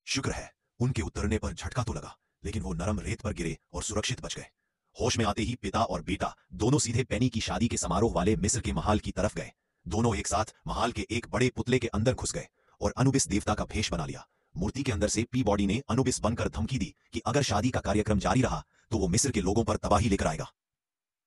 शुक्र है उनके उतरने पर झटका तो लगा, लेकिन वो नरम रेत पर गिरे और सुरक्षित बच गए। होश में आते ही पिता और बेटा दोनों सीधे पेनी की शादी के समारोह वाले मिस्र के महाल की तरफ गए। दोनों एक साथ महाल के एक बड़े पुतले के अंदर घुस गए और अनुबिस देवता का भेष बना लिया। मूर्ति के अंदर से पीबॉडी ने अनुबिस बनकर धमकी दी कि अगर शादी का कार्यक्रम जारी रहा तो वो मिस्र के लोगों पर तबाही लेकर आएगा।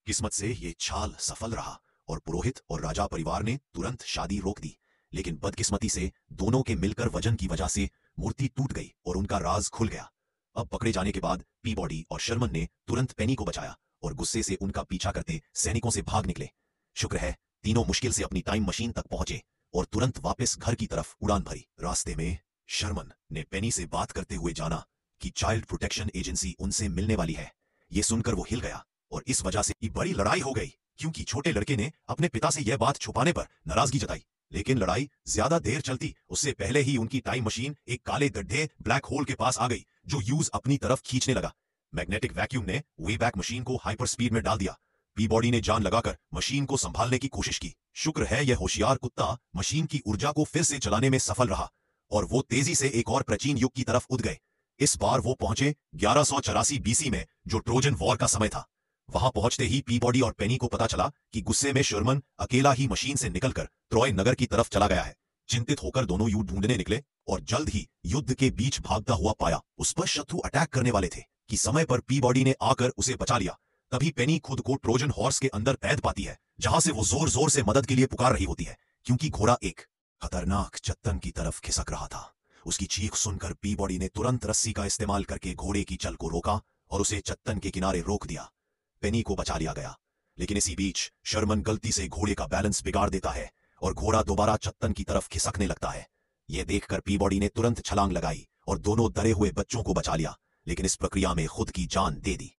किस्मत से ये छाल सफल रहा और पुरोहित और राजा परिवार ने तुरंत शादी रोक दी। लेकिन बदकिस्मती से दोनों के मिलकर वजन की वजह से मूर्ति टूट गई और उनका राज खुल गया। अब पकड़े जाने के बाद पीबॉडी और शर्मन ने तुरंत पेनी को बचाया और गुस्से से उनका पीछा करते सैनिकों से भाग निकले। शुक्र है तीनों मुश्किल से अपनी टाइम मशीन तक पहुंचे और तुरंत वापस घर की तरफ उड़ान भरी। रास्ते में शर्मन ने पेनी से बात करते हुए जाना कि चाइल्ड प्रोटेक्शन एजेंसी उनसे मिलने वाली है। ये सुनकर वो हिल गया और इस वजह से बड़ी लड़ाई हो गई, क्योंकि छोटे लड़के ने अपने पिता से यह बात छुपाने पर नाराजगी जताई। लेकिन लड़ाई ज्यादा देर चलती उससे पहले ही उनकी टाइम मशीन एक काले गड्ढे ब्लैक होल के पास आ गई, जो यूज अपनी तरफ खींचने लगा। मैग्नेटिक वैक्यूम ने वे बैक मशीन को हाइपर स्पीड में डाल दिया। पीबॉडी ने जान लगाकर मशीन को संभालने की कोशिश की। शुक्र है यह होशियार कुत्ता मशीन की ऊर्जा को फिर से चलाने में सफल रहा और वो तेजी से एक और प्राचीन युग की तरफ उड़ गए। इस बार वो पहुंचे 1184 बीसी में, जो ट्रोजन वॉर का समय था। वहां पहुंचते ही पीबॉडी और पेनी को पता चला कि गुस्से में शर्मन अकेला ही मशीन से निकलकर ट्रॉय नगर की तरफ चला गया है। चिंतित होकर दोनों युद्ध ढूंढने निकले और जल्द ही युद्ध के बीच भागता हुआ पाया उस पर शत्रु अटैक करने वाले थे कि समय पर पीबॉडी ने आकर उसे बचा लिया। तभी पेनी खुद को ट्रोजन हॉर्स के अंदर कैद पाती है, जहां से वो जोर जोर से मदद के लिए पुकार रही होती है, क्योंकि घोड़ा एक खतरनाक चट्टान की तरफ खिसक रहा था। उसकी चीख सुनकर पीबॉडी ने तुरंत रस्सी का इस्तेमाल करके घोड़े की चल को रोका और उसे चट्टान के किनारे रोक दिया। पेनी को बचा लिया गया, लेकिन इसी बीच शर्मन गलती से घोड़े का बैलेंस बिगाड़ देता है और घोड़ा दोबारा चट्टान की तरफ खिसकने लगता है। यह देखकर पीबॉडी ने तुरंत छलांग लगाई और दोनों डरे हुए बच्चों को बचा लिया, लेकिन इस प्रक्रिया में खुद की जान दे दी।